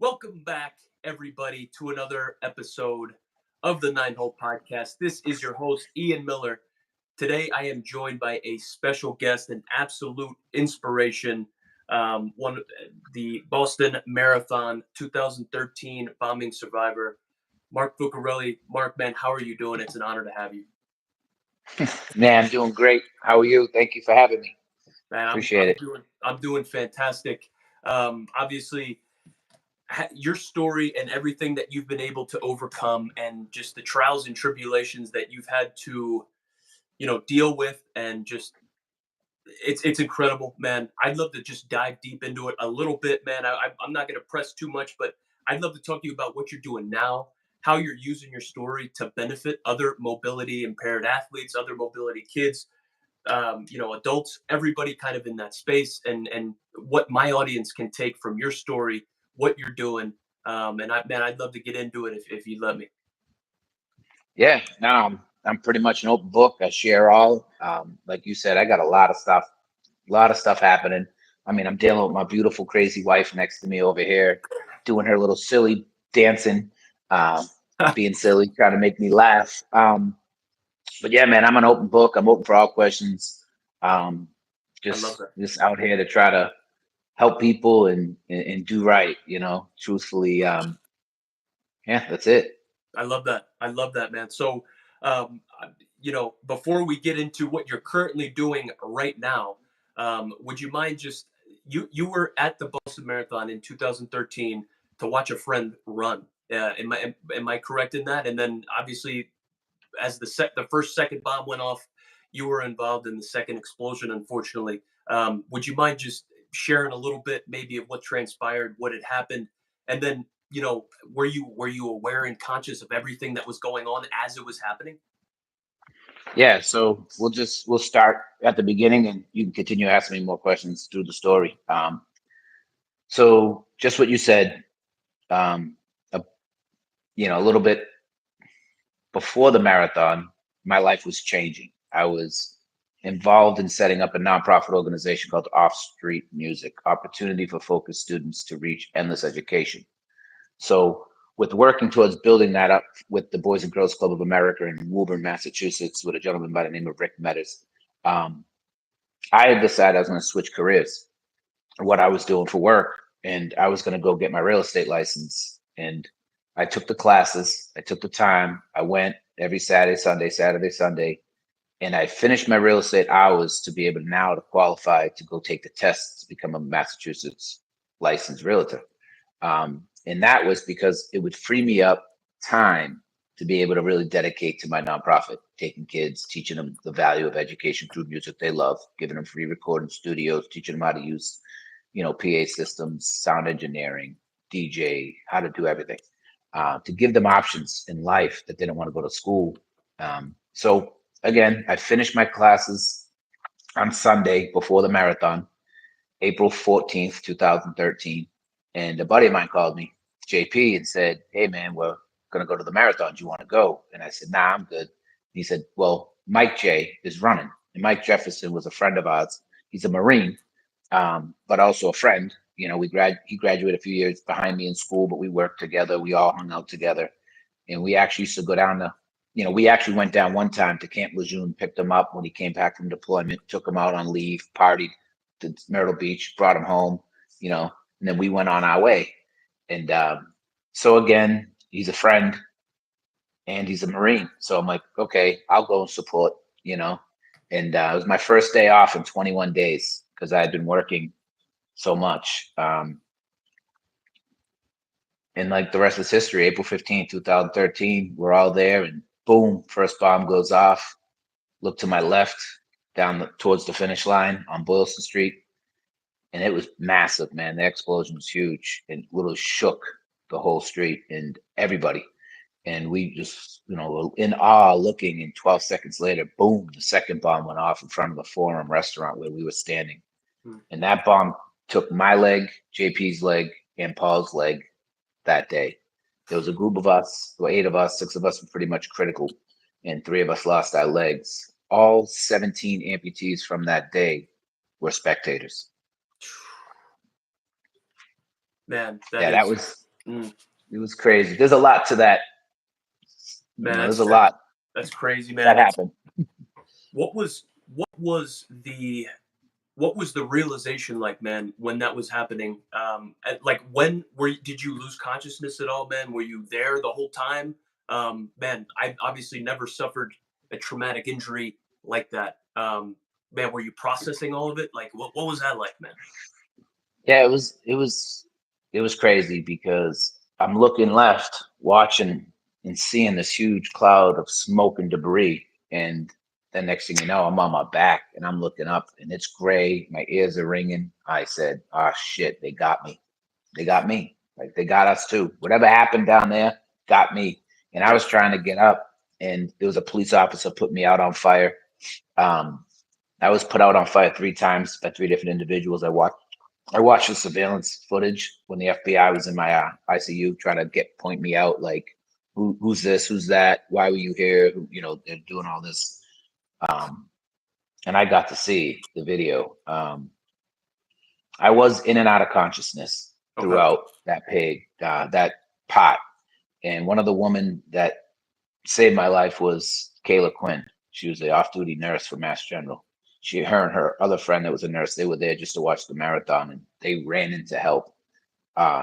Welcome back, everybody, to another episode of the Nine Hole Podcast. This is your host, Ian Miller. Today, I am joined by a special guest, an absolute inspiration, the Boston Marathon 2013 bombing survivor, Marc Fucarile. Marc, man, how are you doing? It's an honor to have you. Man, I'm doing great. How are you? Thank you for having me. Man, I'm Appreciate I'm it. doing I'm doing fantastic. Obviously, your story and everything that you've been able to overcome, and just the trials and tribulations that you've had to, deal with, and just it's incredible, man. I'd love to just dive deep into it a little bit, man. I'm not going to press too much, but I'd love to talk to you about what you're doing now, how you're using your story to benefit other mobility impaired athletes, other mobility kids, adults, everybody kind of in that space, and what my audience can take from your story, what you're doing. Man, I'd love to get into it if you'd let me. Yeah, no, I'm pretty much an open book. I share all. Like you said, I got a lot of stuff happening. I mean, I'm dealing with my beautiful, crazy wife next to me over here, doing her little silly dancing, um, I being silly, trying to make me laugh. But yeah, man, I'm an open book. I'm open for all questions. Um, love just that. just out here to try to help people and do right. Truthfully, yeah, that's it. I love that. I love that, man. So, before we get into what you're currently doing right now, would you mind just you were at the Boston Marathon in 2013 to watch a friend run? Am I correct in that? And then obviously, as the first second bomb went off, you were involved in the second explosion. Unfortunately, would you mind just sharing a little bit, maybe, of what transpired, what had happened, and then were you aware and conscious of everything that was going on as it was happening? Yeah, so we'll start at the beginning, and you can continue asking me more questions through the story. So just what you said, um, a, a little bit before the marathon, my life was changing. I was involved in setting up a nonprofit organization called Off Street Music, Opportunity for Focused Students to Reach Endless Education. So, with working towards building that up with the Boys and Girls Club of America in Woburn, Massachusetts, with a gentleman by the name of Rick Metters, um, I had decided I was going to switch careers, what I was doing for work, and I was going to go get my real estate license. And I took the classes, I took the time, I went every Saturday, Sunday, and I finished my real estate hours to be able now to qualify to go take the test to become a Massachusetts licensed realtor. And that was because it would free me up time to be able to really dedicate to my nonprofit, taking kids, teaching them the value of education through music they love, giving them free recording studios, teaching them how to use, PA systems, sound engineering, DJ, how to do everything, to give them options in life that they don't want to go to school. So again, I finished my classes on Sunday before the marathon, April 14th, 2013. And a buddy of mine called me, JP, and said, "Hey, man, we're going to go to the marathon. Do you want to go?" And I said, "Nah, I'm good." He said, "Well, Mike J is running." And Mike Jefferson was a friend of ours. He's a Marine, but also a friend. He graduated a few years behind me in school, but we worked together. We all hung out together. And we actually used to go down we actually went down one time to Camp Lejeune, picked him up when he came back from deployment, took him out on leave, partied to Myrtle Beach, brought him home, and then we went on our way. And so again, he's a friend and he's a Marine. So I'm like, okay, I'll go and support, you know. And it was my first day off in 21 days because I had been working so much. And like the rest is history, April 15th, 2013, we're all there and boom, first bomb goes off. Look to my left, towards the finish line on Boylston Street. And it was massive, man. The explosion was huge and literally shook the whole street and everybody. And we just, were in awe looking. And 12 seconds later, boom, the second bomb went off in front of the Forum restaurant where we were standing. Hmm. And that bomb took my leg, JP's leg, and Paul's leg that day. There was a group of us, there were 8 of us, 6 of us were pretty much critical, and 3 of us lost our legs. All 17 amputees from that day were spectators. Man, that Yeah, that is was. Mm. It was crazy. There's a lot to that. Man, There's a lot that's crazy, that man. happened. What was the realization like, man, when that was happening? Like, did you lose consciousness at all, man? Were you there the whole time? Man, I obviously never suffered a traumatic injury like that. Man, were you processing all of it? Like, what was that like, man? Yeah, it was crazy because I'm looking left, watching and seeing this huge cloud of smoke and debris. And the next thing you know, I'm on my back and I'm looking up and it's gray. My ears are ringing. I said, "Oh shit, they got me. They got me. Like they got us too. Whatever happened down there got me." And I Yeah. was trying to get up and there was a police officer put me out on fire. Um, I was put out on fire 3 times by 3 different individuals. I watched the surveillance footage when the FBI was in my ICU trying to point me out, like who's this, who's that, why were you here? They're doing all this, um, and I got to see the video. I was in and out of consciousness Okay. throughout that pot, and one of the women that saved my life was Kayla Quinn. She was the off-duty nurse for Mass General. Her and her other friend that was a nurse, they were there just to watch the marathon, and they ran in to help.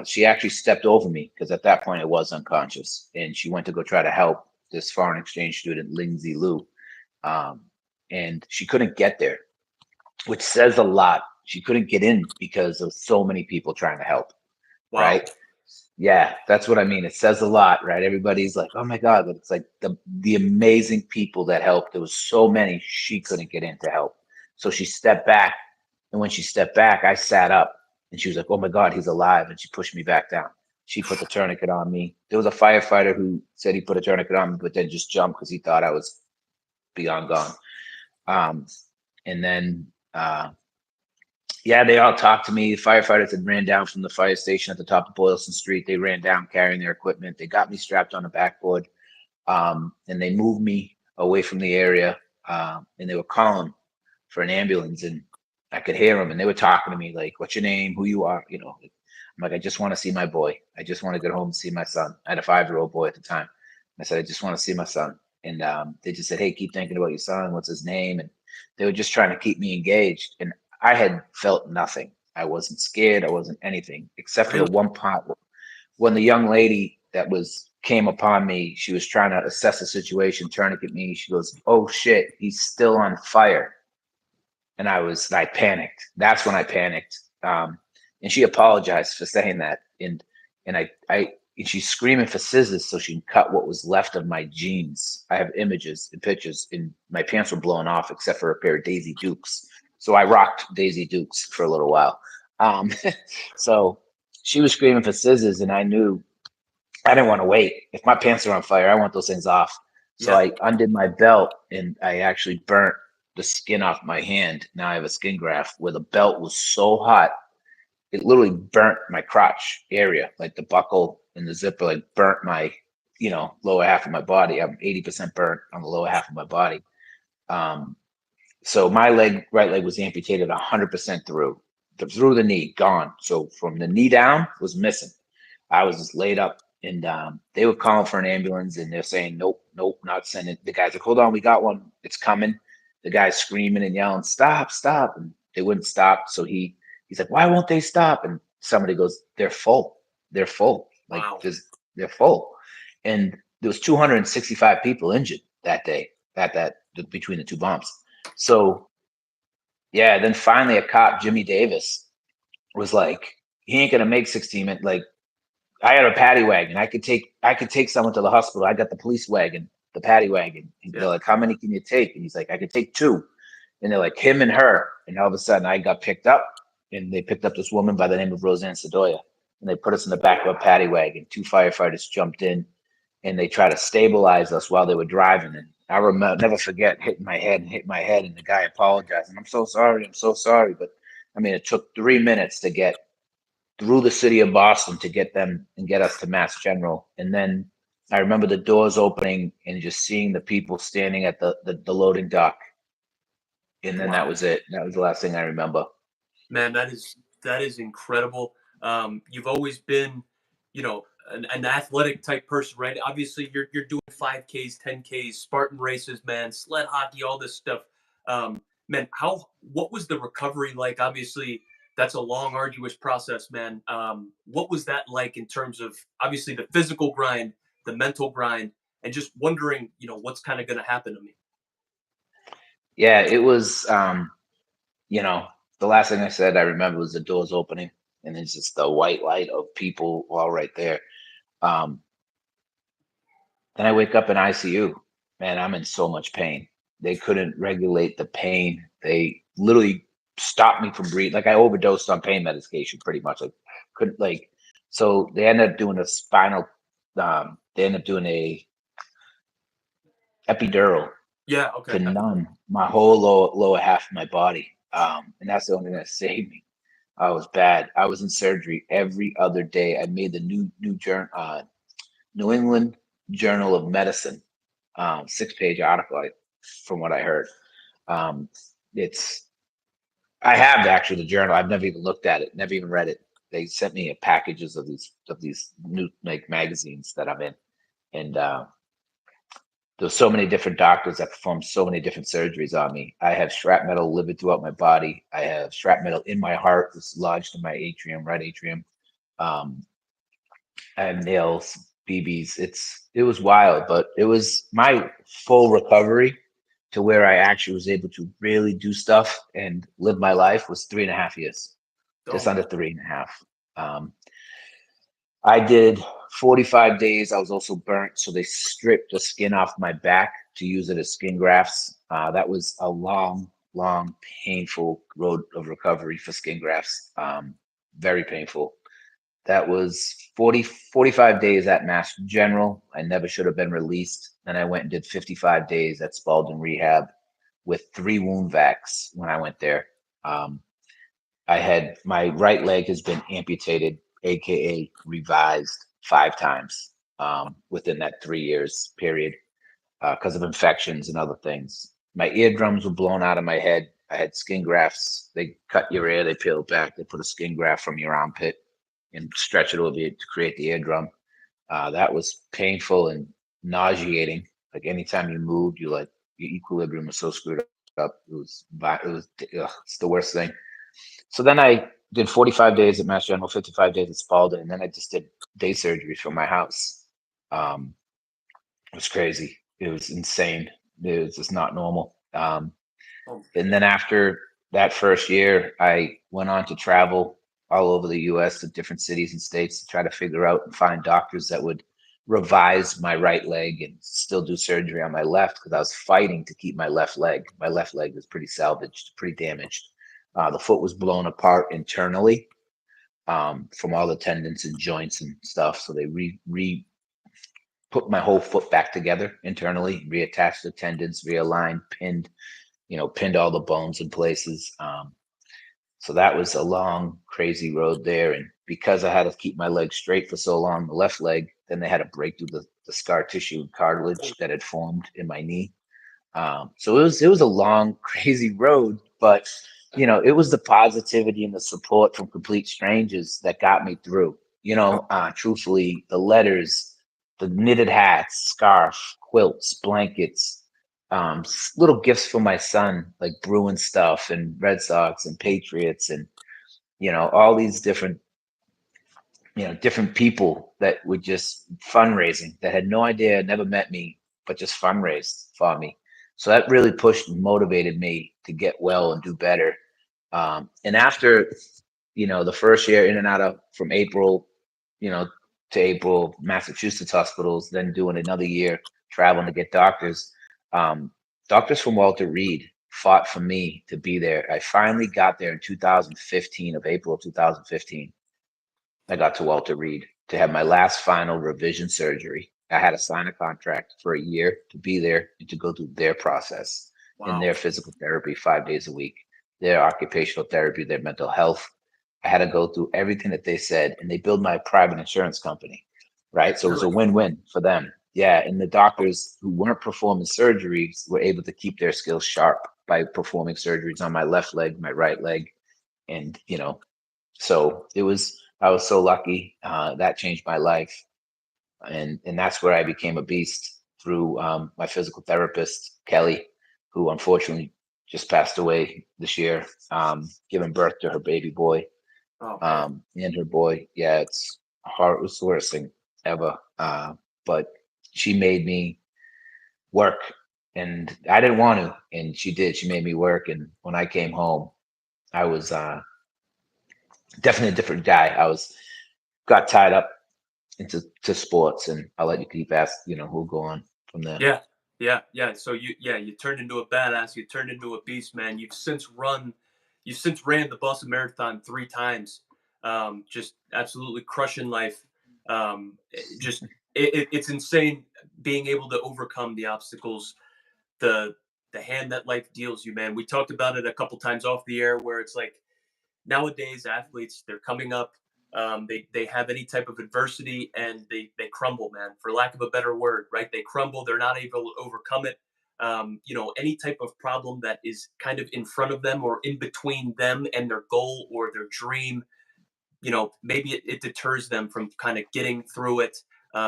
She actually stepped over me because at that point I was unconscious, and she went to go try to help this foreign exchange student, Lindsay Liu, um, and she couldn't get there, which says a lot. She couldn't get in because of so many people trying to help, Wow. right? Yeah, that's what I mean. It says a lot, right? Everybody's like, "Oh my God," but it's like the amazing people that helped. There was so many she couldn't get in to help. So she stepped back, and when she stepped back, I sat up and she was like, "Oh my God, he's alive." And she pushed me back down. She put the tourniquet on me. There was a firefighter who said he put a tourniquet on me, but then just jumped because he thought I was beyond gone. Um, and then yeah, they all talked to me. The firefighters had ran down from the fire station at the top of Boylston Street. They ran down carrying their equipment. They got me strapped on a backboard, and they moved me away from the area. And they were calling for an ambulance, and I could hear them, and they were talking to me like, "What's your name? Who you are?" I'm like, "I just want to see my boy. I just want to get home and see my son." I had a 5-year-old boy at the time. I said, "I just want to see my son." And they just said, "Hey, keep thinking about your son. What's his name?" And they were just trying to keep me engaged. And I had felt nothing. I wasn't scared. I wasn't anything except for the Really? one part when the young lady that was came upon me. She was trying to assess the situation, tourniquet me. She goes, "Oh shit, he's still on fire." And I panicked. That's when I panicked. And she apologized for saying that. And she's screaming for scissors so she can cut what was left of my jeans. I have images and pictures, and my pants were blown off except for a pair of Daisy Dukes. So I rocked Daisy Dukes for a little while. Um, so she was screaming for scissors, and I knew I didn't want to wait. If my pants are on fire, I want those things off. So Yeah. I undid my belt and I actually burnt the skin off my hand. Now I have a skin graft where the belt was so hot, it literally burnt my crotch area, like the buckle and the zipper, like burnt my, lower half of my body. I'm 80% burnt on the lower half of my body. Um, so my right leg was amputated 100% through the knee, gone. So from the knee down was missing. I was just laid up, and they were calling for an ambulance, and they're saying, "Nope, nope, not sending." The guy's like, "Hold on, we got one. It's coming." The guy's screaming and yelling, "Stop, stop!" And they wouldn't stop. So he's like, "Why won't they stop?" And somebody goes, "They're full. They're full. Like Wow. they're full." And there was 265 people injured that day between the two bombs. So yeah, then finally a cop, Jimmy Davis, was like, "He ain't gonna make 16 minutes." Like I had a paddy wagon. I could take someone to the hospital. I got the police wagon, the paddy wagon. And they're Yeah. like, "How many can you take?" And he's like, "I could take two." And they're like, "Him and her." And all of a sudden I got picked up, and they picked up this woman by the name of Roseanne Sedoya. And they put us in the back of a paddy wagon. 2 firefighters jumped in, and they tried to stabilize us while they were driving. And I remember, never forget hitting my head, and the guy apologizing. "I'm so sorry. I'm so sorry." But I mean, it took 3 minutes to get through the city of Boston to get them and get us to Mass General. And then I remember the doors opening and just seeing the people standing at the loading dock. And then that Wow. was it. That was the last thing I remember. Man, that is incredible. You've always been, an athletic type person, right? Obviously, you're doing 5Ks, 10Ks, Spartan races, man, sled hockey, all this stuff. Man, how what was the recovery like? Obviously, that's a long, arduous process, man. What was that like in terms of obviously the physical grind, the mental grind, and just wondering, what's kind of going to happen to me? Yeah, it was. You know, the last thing I said I remember was the doors opening, and it's just the white light of people all right there. Um, then I wake up in ICU. Man, I'm in so much pain. They couldn't regulate the pain. They literally stopped me from breathing. Like I overdosed on pain medication, pretty much. Like couldn't like. So they ended up doing a spinal. They ended up doing a epidural Yeah. to Okay. numb my whole lower half of my body. And that's the only thing that saved me. I was bad. I was in surgery every other day. I made the New England Journal of Medicine 6-page article. From what I heard, um, it's I have actually the journal. I've never even looked at it. Never even read it. They sent me packages of these new like magazines that I'm in, and there's so many different doctors that perform so many different surgeries on me. I have shrapnel living throughout my body. I have shrapnel in my heart. It's lodged in my atrium, right atrium. Um, I have nails, BBs. It was wild, but it was my full recovery to where I actually was able to really do stuff and live my life was 3.5 years, Oh just under man. 3.5. Um, I did 45 days. I was also burnt, so they stripped the skin off my back to use it as skin grafts. That was a long, long, painful road of recovery for skin grafts. Very painful. That was 45 days at Mass General. I never should have been released. Then I went and did 55 days at Spalding Rehab with 3 wound vacs when I went there. Um, I had my right leg has been amputated, aka revised 5 times within that 3 years period because of infections and other things. My eardrums were blown out of my head. I had skin grafts. They cut your ear, they peel it back, they put a skin graft from your armpit and stretch it over you to create the eardrum. That was painful and nauseating. Like anytime you moved, you like your equilibrium was so screwed up. It's the worst thing. So then I did 45 days at Mass General, 55 days at Spalding, and then I just did day surgeries from my house. Um, it was crazy. It was insane. It was just not normal. Oh, And then after that first year, I went on to travel all over the US to different cities and states to try to figure out and find doctors that would revise my right leg and still do surgery on my left because I was fighting to keep my left leg. My left leg was pretty salvaged, pretty damaged. The foot was blown apart internally from all the tendons and joints and stuff. So they re put my whole foot back together internally, reattached the tendons, realigned, pinned all the bones in places. So that was a long, crazy road there. And because I had to keep my leg straight for so long, the left leg, then they had to break through the scar tissue and cartilage that had formed in my knee. So it was a long, crazy road, but it was the positivity and the support from complete strangers that got me through. Truthfully, the letters, the knitted hats, scarf, quilts, blankets, little gifts for my son, like Bruin stuff and Red Sox and Patriots, and all these different people that would just fundraising that had no idea, never met me, but just fundraised for me. So that really pushed and motivated me to get well and do better. And after, the first year in and out of from April, you know, to April, Massachusetts hospitals, then doing another year traveling to get doctors. Um, Doctors from Walter Reed fought for me to be there. I finally got there in 2015, of April of 2015. I got to Walter Reed to have my last final revision surgery. I had to sign a contract for a year to be there and to go through their process in wow. their physical therapy 5 days a week, their occupational therapy, their mental health. I had to go through everything that they said, and they built my private insurance company, right? So it was a Really? win-win for them. Yeah, and the doctors who weren't performing surgeries were able to keep their skills sharp by performing surgeries on my left leg, my right leg, and so I was so lucky. That changed my life. And that's where I became a beast through my physical therapist, Kelly, who unfortunately just passed away this year, giving birth to her baby boy, Oh man. and her boy. Yeah, it's hard. It was the worst thing ever. But she made me work, and I didn't want to, and she did. She made me work, and when I came home, I was definitely a different guy. I was got tied up into sports, and I'll let you keep asking. Who'll go on from there. Yeah, yeah. So you turned into a badass. You turned into a beast, man. You've since ran the Boston Marathon 3 times. Just absolutely crushing life. Just it's insane being able to overcome the obstacles, the the hand that life deals you, man. We talked about it a couple times off the air, where it's like nowadays athletes, they're coming up, they have any type of adversity and they crumble, man, for lack of a better word, right? They crumble, they're not able to overcome it. Any type of problem that is kind of in front of them or in between them and their goal or their dream, maybe it deters them from kind of getting through it,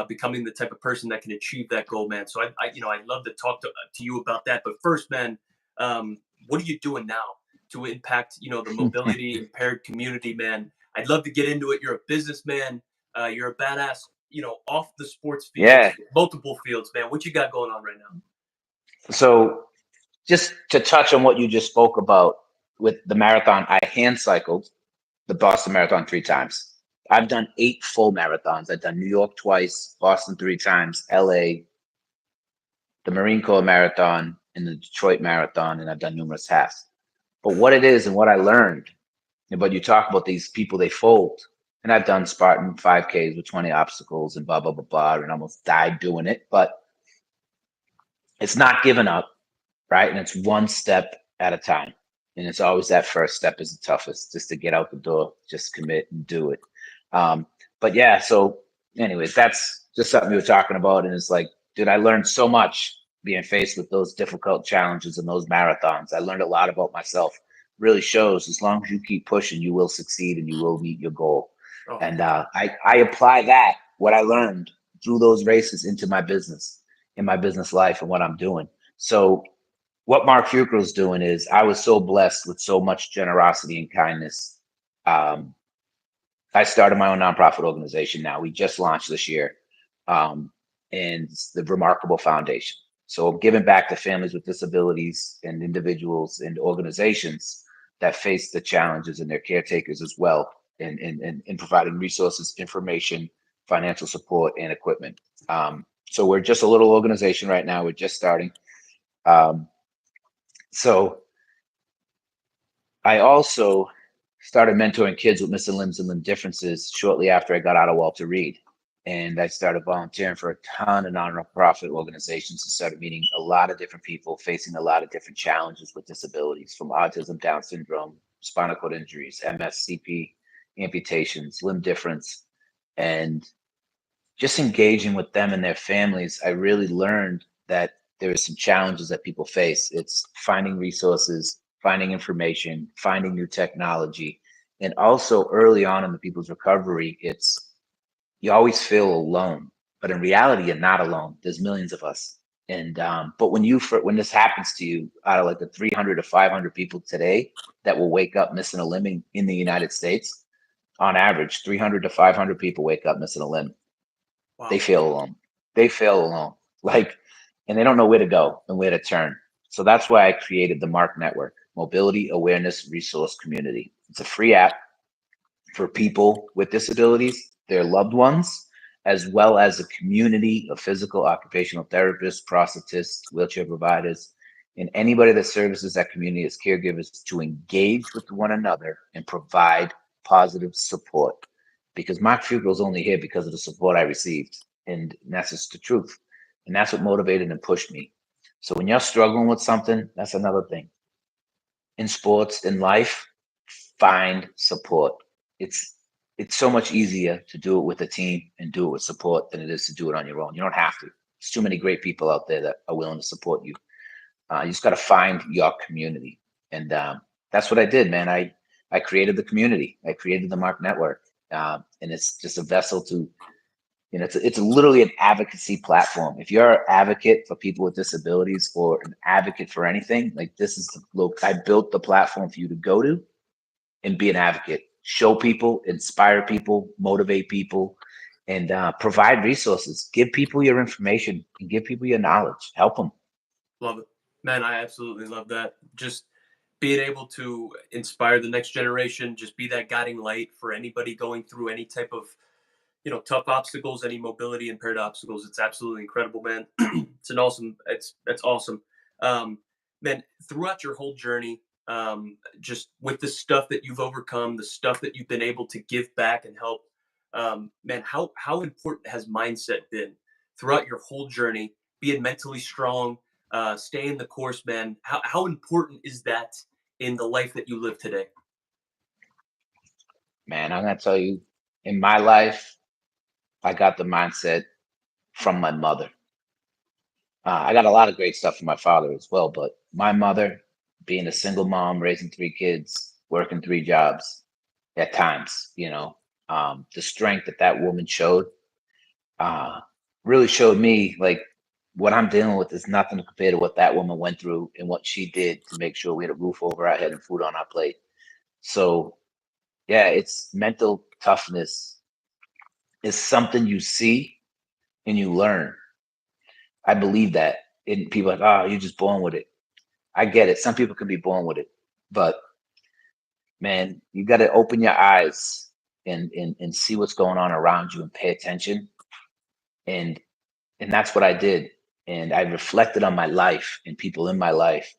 becoming the type of person that can achieve that goal, man. So I'd love to talk to you about that. But first, man, what are you doing now to impact, the mobility impaired community, man? I'd love to get into it. You're a businessman. You're a badass, off the sports fields, Yeah. multiple fields, man. What you got going on right now? So just to touch on what you just spoke about with the marathon, I hand cycled the Boston Marathon 3 times. I've done 8 full marathons. I've done New York twice, Boston 3 times, LA, the Marine Corps Marathon, and the Detroit Marathon, and I've done numerous halves. But what it is and what I learned, but you talk about these people, they fold. And I've done Spartan 5Ks with 20 obstacles and blah, blah, blah, blah, and almost died doing it. But it's not giving up, right? And it's one step at a time. And it's always that first step is the toughest, just to get out the door, just commit and do it. Um, but yeah, so anyways, that's just something we were talking about. And it's like, dude, I learned so much being faced with those difficult challenges and those marathons. I learned a lot about myself. Really shows as long as you keep pushing, you will succeed and you will meet your goal. Oh, And I apply that, what I learned through those races into my business, in my business life and what I'm doing. So what Marc Fucarile is doing is I was so blessed with so much generosity and kindness. Um, I started my own nonprofit organization now. We just launched this year, and it's the Remarkable Foundation. So I'm giving back to families with disabilities and individuals and organizations that face the challenges and their caretakers as well, and providing resources, information, financial support, and equipment. So we're just a little organization right now. We're just starting. Um, so I also started mentoring kids with missing limbs and limb differences shortly after I got out of Walter Reed. And I started volunteering for a ton of nonprofit organizations and started meeting a lot of different people facing a lot of different challenges with disabilities, from autism, Down syndrome, spinal cord injuries, MS, CP, amputations, limb difference. And just engaging with them and their families, I really learned that there are some challenges that people face. It's finding resources, finding information, finding new technology. And also early on in the people's recovery, it's you always feel alone, but in reality, you're not alone. There's millions of us. And but when this happens to you, out of like the 300 to 500 people today that will wake up missing a limb in the United States, on average, 300 to 500 people wake up missing a limb. They wow. feel alone. They feel alone. Like, and they don't know where to go and where to turn. So that's why I created the Mark Network, Mobility Awareness Resource Community. It's a free app for people with disabilities, their loved ones, as well as a community of physical occupational therapists, prosthetists, wheelchair providers, and anybody that services that community as caregivers to engage with one another and provide positive support. Because Mark Fucarile is only here because of the support I received. And that's just the truth. And that's what motivated and pushed me. So when you're struggling with something, that's another thing. In sports, in life, find support. It's it's so much easier to do it with a team and do it with support than it is to do it on your own. You don't have to. There's too many great people out there that are willing to support you. You just got to find your community, and that's what I did, man. I created the community. I created the Mark Network, and it's just a vessel to It's literally an advocacy platform. If you're an advocate for people with disabilities or an advocate for anything, like this is the look, I built the platform for you to go to and be an advocate, show people, inspire people, motivate people, and provide resources. Give people your information and give people your knowledge. Help them. Love it. Man, I absolutely love that. Just being able to inspire the next generation, just be that guiding light for anybody going through any type of, tough obstacles, any mobility impaired obstacles. It's absolutely incredible, man. That's awesome. Um, Man, throughout your whole journey, just with the stuff that you've overcome, the stuff that you've been able to give back and help, man, how important has mindset been throughout your whole journey? Being mentally strong, staying the course, man. How important is that in the life that you live today? Man, I'm gonna tell you, in my life, I got the mindset from my mother. I got a lot of great stuff from my father as well, but my mother, being a single mom, raising three kids, working three jobs at times, the strength that that woman showed, uh, really showed me like what I'm dealing with is nothing to compare to what that woman went through and what she did to make sure we had a roof over our head and food on our plate. So, yeah, it's mental toughness is something you see and you learn. I believe that. And people are like, oh, you're just born with it. I get it. Some people can be born with it, but man, you got to open your eyes and see what's going on around you and pay attention. And and that's what I did. And I reflected on my life and people in my life,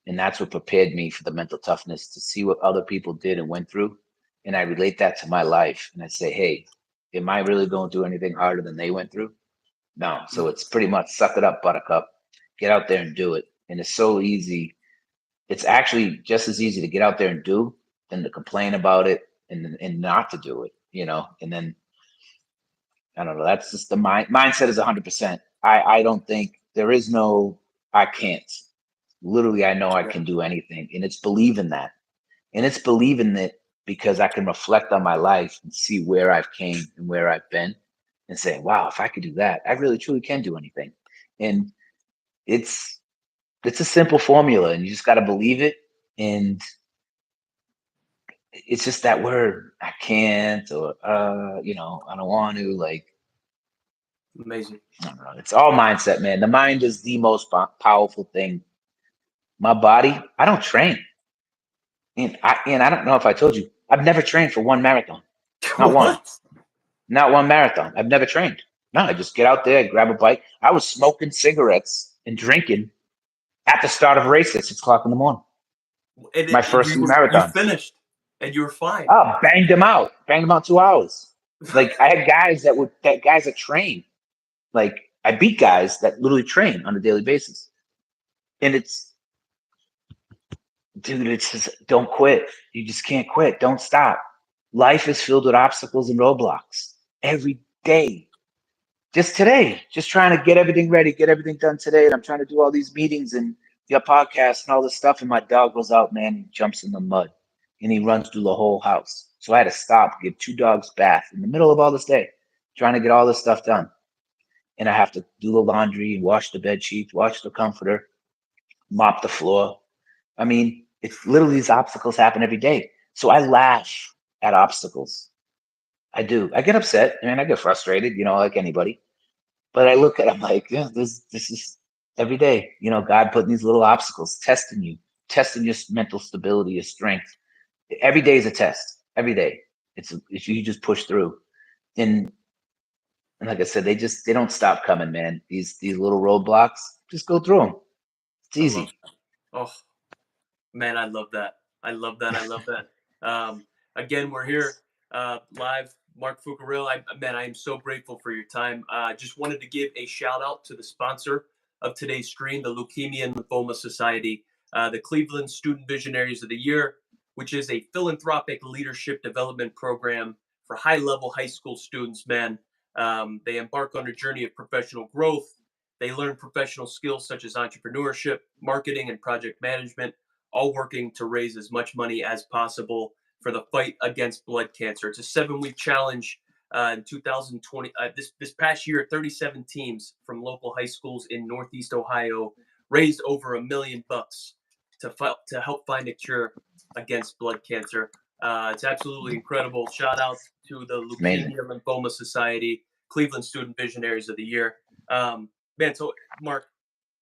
and that's what prepared me for the mental toughness to see what other people did and went through. And I relate that to my life, and I say, hey, am I really going through anything harder than they went through? No. So Mhm. it's pretty much suck it up, buttercup. Get out there and do it. And it's so easy. It's actually just as easy to get out there and do than to complain about it and not to do it, And then I don't know. That's just the mindset is 100%. I don't think there is no I can't. Literally, I know I Yeah. can do anything, and it's believing that, and it's believing it because I can reflect on my life and see where I've came and where I've been, and say, wow, if I could do that, I really truly can do anything. And it's it's a simple formula, and you just got to believe it. And it's just that word, I can't, or I don't want to. Like, Amazing. I don't know. It's all mindset, man. The mind is the most powerful thing. My body, I don't train, and I don't know if I told you, I've never trained for one marathon, not one, What? not one marathon. I've never trained. No, I just get out there, grab a bike. I was smoking cigarettes and drinking at the start of a race at 6 o'clock in the morning. And My it first you three were you marathons. finished and you were fine. Oh, banged them out 2 hours. Like I had guys that train. Like I beat guys that literally train on a daily basis. And it's, dude, it's just don't quit. You just can't quit. Don't stop. Life is filled with obstacles and roadblocks every day. Just today, just trying to get everything ready, get everything done today. And I'm trying to do all these meetings and your podcast and all this stuff. And my dog goes out, man, he jumps in the mud and he runs through the whole house. So I had to stop, give two dogs bath in the middle of all this day, trying to get all this stuff done. And I have to do the laundry, wash the bed sheets, wash the comforter, mop the floor. I mean, it's literally these obstacles happen every day. So I laugh at obstacles. I do. I get upset. I mean, I get frustrated, like anybody. But I look at it, I'm like, yeah, this is every day. God putting these little obstacles, testing you, testing your mental stability, your strength. Every day is a test. Every day. It's you just push through. And like I said, they don't stop coming, man. These little roadblocks, just go through them. It's I love easy. that. Oh, man, I love that. I love that. I love that. Again, we're here live. Marc Fucarile. Man, I am so grateful for your time. Just wanted to give a shout out to the sponsor of today's stream, the Leukemia and Lymphoma Society, the Cleveland Student Visionaries of the Year, which is a philanthropic leadership development program for high level high school students, man. They embark on a journey of professional growth. They learn professional skills such as entrepreneurship, marketing, and project management, all working to raise as much money as possible for the fight against blood cancer. It's a 7-week challenge. in 2020. This past year, 37 teams from local high schools in Northeast Ohio raised over $1 million to help find a cure against blood cancer. It's absolutely incredible. Shout out to the It's amazing. Leukemia Lymphoma Society, Cleveland Student Visionaries of the Year. Man, so Mark,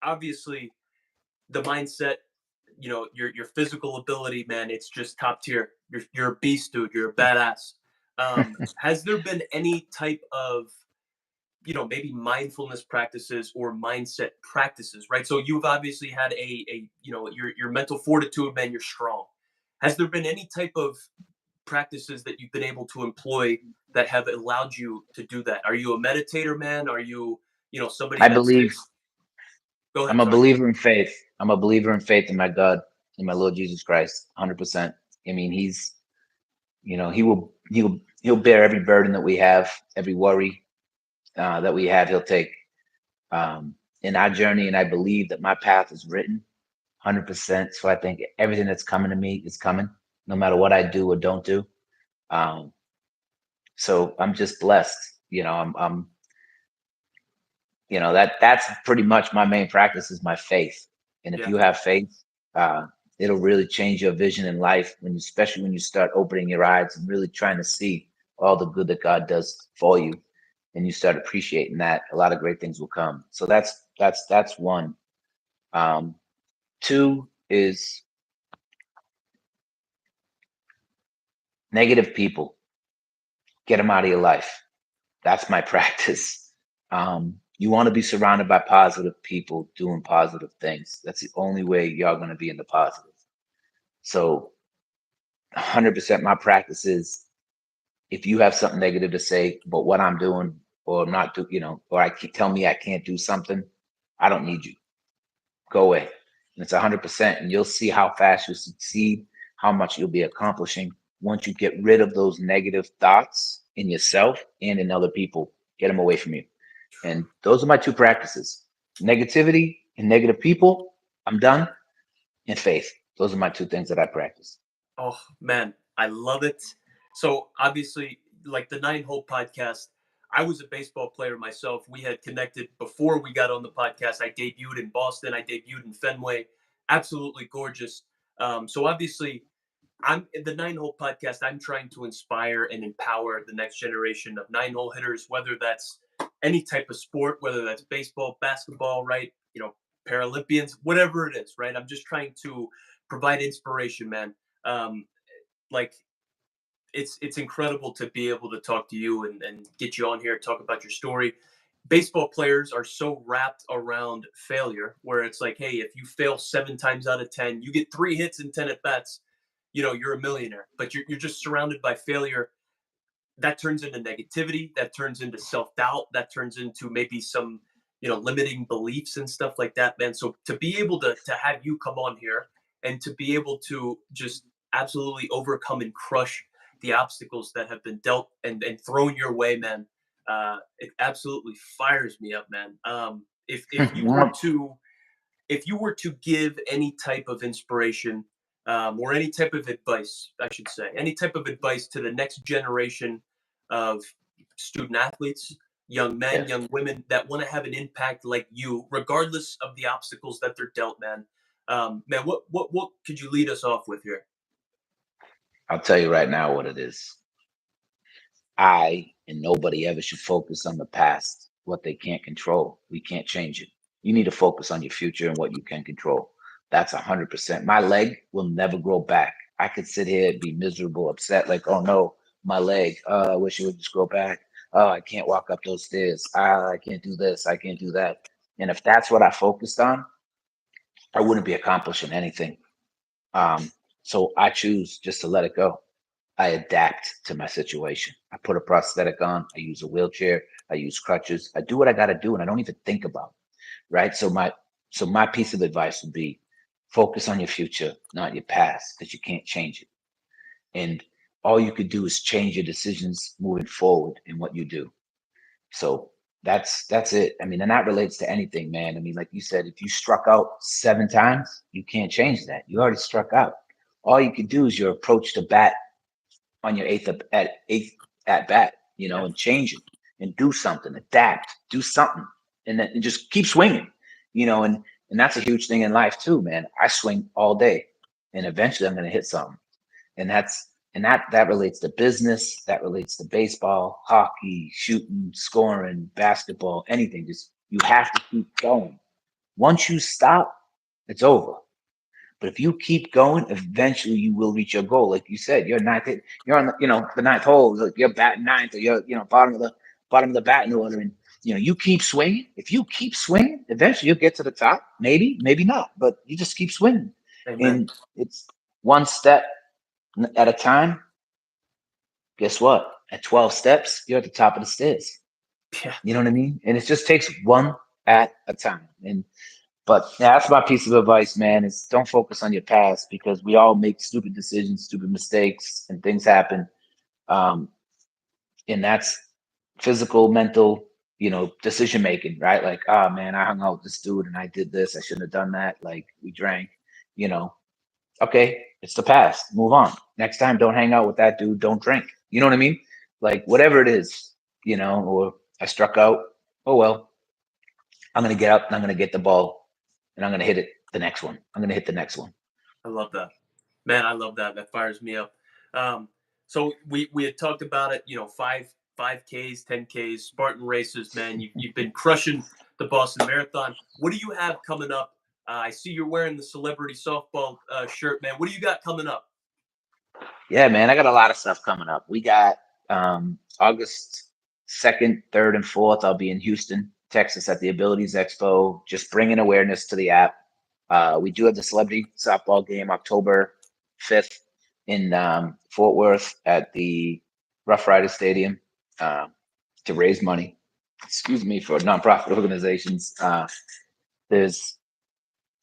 obviously the mindset, your physical ability, man, it's just top tier. You're a beast, dude. You're a badass. Has there been any type of, maybe mindfulness practices or mindset practices, right? So you've obviously had your mental fortitude, man, you're strong. Has there been any type of practices that you've been able to employ that have allowed you to do that? Are you a meditator, man? Are you, somebody I that believe sits? Go I'm ahead. a Sorry. believer in faith. I'm a believer in faith in my God, in my Lord Jesus Christ, 100%. I mean, he's, he'll bear every burden that we have, every worry that we have, he'll take in our journey. And I believe that my path is written 100%. So I think everything that's coming to me is coming, no matter what I do or don't do. Um, so I'm just blessed. That's pretty much my main practice is my faith. And if Yeah. you have faith, uh, it'll really change your vision in life, especially when you start opening your eyes and really trying to see all the good that God does for you, and you start appreciating that. A lot of great things will come. So that's one. Um, Two is negative people. Get them out of your life. That's my practice. You want to be surrounded by positive people doing positive things. That's the only way you're going to be in the positive. So 100% my practice is, if you have something negative to say about what I'm doing or not do, or tell me I can't do something, I don't need you. Go away. And it's 100%. And you'll see how fast you succeed, how much you'll be accomplishing once you get rid of those negative thoughts in yourself and in other people. Get them away from you. And those are my two practices: negativity and negative people. I'm done. And faith. Those are my two things that I practice. Oh man, I love it. So obviously, like the Nine Hole podcast, I was a baseball player myself. We had connected before we got on the podcast. I debuted in Boston. I debuted in Fenway. Absolutely gorgeous. So obviously, I'm in the Nine Hole podcast. I'm trying to inspire and empower the next generation of nine hole hitters, whether that's any type of sport, whether that's baseball, basketball, right? Paralympians, whatever it is, right? I'm just trying to provide inspiration, man. Um, like it's incredible to be able to talk to you and get you on here, talk about your story. Baseball players are so wrapped around failure, where it's like, hey, if you fail 7 times out of 10, you get 3 hits in 10 at bats, you're a millionaire. But you're just surrounded by failure. That turns into negativity, that turns into self-doubt, that turns into maybe some limiting beliefs and stuff like that, man. So to be able to have you come on here and to be able to just absolutely overcome and crush the obstacles that have been dealt and thrown your way, man, it absolutely fires me up, man. If you were to give any type of inspiration, or any type of advice, I should say, any type of advice to the next generation of student athletes, young men, Yes. young women that want to have an impact like you, regardless of the obstacles that they're dealt, man. Man, what could you lead us off with here? I'll tell you right now what it is. I and nobody ever should focus on the past, what they can't control. We can't change it. You need to focus on your future and what you can control. That's 100%. My leg will never grow back. I could sit here and be miserable, upset, like, oh no, my leg. I wish it would just grow back. Oh, I can't walk up those stairs. I can't do this. I can't do that. And if that's what I focused on, I wouldn't be accomplishing anything. Um, so I choose just to let it go. I adapt to my situation. I put a prosthetic on. I use a wheelchair. I use crutches. I do what I got to do, and I don't even think about it, right? So my piece of advice would be, focus on your future, not your past, because you can't change it. And all you could do is change your decisions moving forward in what you do. So that's it. I mean, and that relates to anything, man. I mean, like you said, if you struck out 7 times, you can't change that. You already struck out. All you can do is your approach to bat on your eighth at bat. Yeah. and change it and do something, adapt, do something, and then and just keep swinging, and that's a huge thing in life too, man. I swing all day, and eventually I'm going to hit something, and that relates to business, that relates to baseball, hockey, shooting, scoring, basketball, anything. Just you have to keep going. Once you stop, it's over. But if you keep going, eventually you will reach your goal. Like you said, you're ninth. You're on the ninth hole. Like you're batting ninth, or you're bottom of the batting order, and you keep swinging. If you keep swinging, eventually you'll get to the top. Maybe, maybe not, but you just keep swinging, Amen. and it's one step at a time. Guess what? At 12 steps, you're at the top of the stairs. Yeah. You know what I mean? And it just takes one at a time. But yeah, that's my piece of advice, man, is don't focus on your past, because we all make stupid decisions, stupid mistakes, and things happen. Um, and that's physical, mental, decision making, right? Like, oh man, I hung out with this dude and I did this. I shouldn't have done that. Like we drank, you know. Okay, it's the past. Move on. Next time, don't hang out with that dude. Don't drink. You know what I mean? Like whatever it is, or I struck out. Oh well, I'm gonna get up and I'm gonna get the ball and I'm gonna hit it the next one. I'm gonna hit the next one. I love that. Man, I love that. That fires me up. Um, so we had talked about it, five Ks, 10Ks, Spartan races, man. You've been crushing the Boston Marathon. What do you have coming up? I see you're wearing the celebrity softball shirt, man. What do you got coming up? Yeah, man, I got a lot of stuff coming up. We got August 2nd, 3rd, and 4th. I'll be in Houston, Texas at the Abilities Expo, just bringing awareness to the app. We do have the celebrity softball game October 5th in Fort Worth at the Rough Riders Stadium uh, to raise money, excuse me, for nonprofit organizations.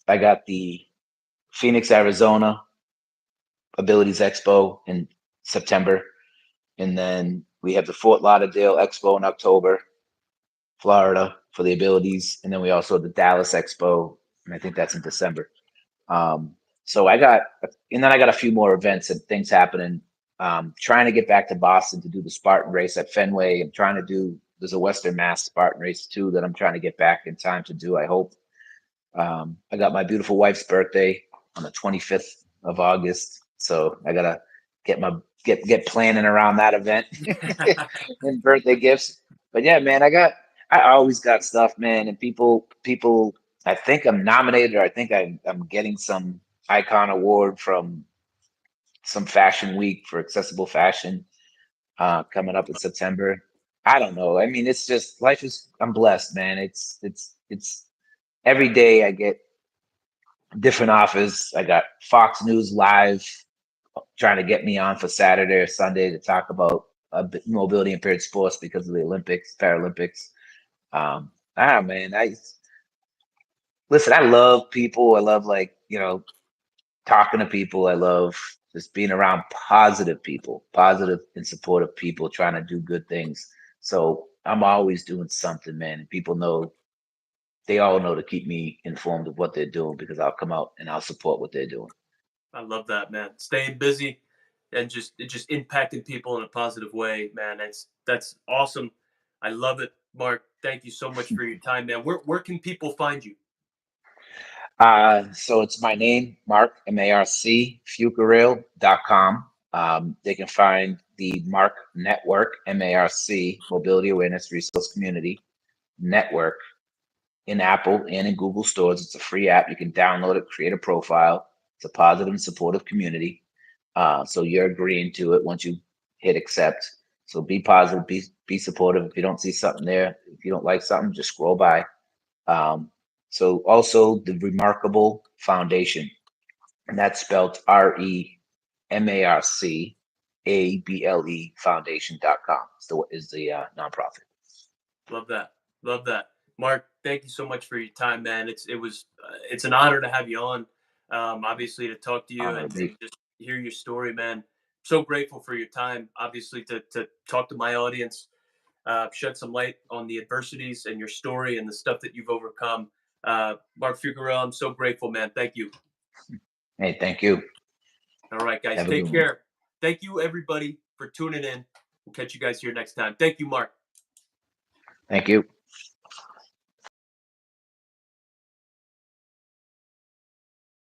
I got the Phoenix, Arizona Abilities Expo in September. And then we have the Fort Lauderdale Expo in October, Florida for the abilities. And then we also have the Dallas Expo, and I think that's in December. So and then I got a few more events and things happening. Trying to get back to Boston to do the Spartan race at Fenway. There's a Western Mass Spartan race too that I'm trying to get back in time to do, I hope. I got my beautiful wife's birthday on the 25th of August, so I gotta get planning around that event and birthday gifts. But yeah, man, I always got stuff, man, and people. I think I'm nominated, or I think I'm getting some icon award from some fashion week for accessible fashion coming up in September. I don't know. I mean, it's just life is. I'm blessed, man. It's every day I get different offers. I got Fox News Live trying to get me on for Saturday or Sunday to talk about mobility impaired sports because of the Olympics, Paralympics. Man, I listen. I love people. I love talking to people. I love just being around positive people, positive and supportive people trying to do good things. So I'm always doing something, man. And people know they all know to keep me informed of what they're doing because I'll come out and I'll support what they're doing. I love that, man. Staying busy and just impacting people in a positive way, man. That's awesome. I love it, Mark. Thank you so much for your time, man. Where can people find you? So it's my name, Marc, Marc, Fucarile.com. They can find the Marc Network, Marc, Mobility Awareness Resource Community Network in Apple and in Google stores. It's a free app. You can download it, create a profile. It's a positive and supportive community. So you're agreeing to it once you hit accept. So be positive, be supportive. If you don't see something there, if you don't like something, just scroll by. Um, so also the Remarkable Foundation, and that's spelled REMARCABLE Foundation.com is the nonprofit. Love that. Love that. Mark, thank you so much for your time, man. It's an honor to have you on. Obviously to talk to you Honor and, to be. just hear your story, man. So grateful for your time. Obviously to talk to my audience, shed some light on the adversities and your story and the stuff that you've overcome. Marc Fucarile, I'm so grateful, man. Thank you. Hey, thank you. All right, guys, Have a good take one. care. Thank you, everybody, for tuning in. We'll catch you guys here next time. Thank you, Mark. Thank you.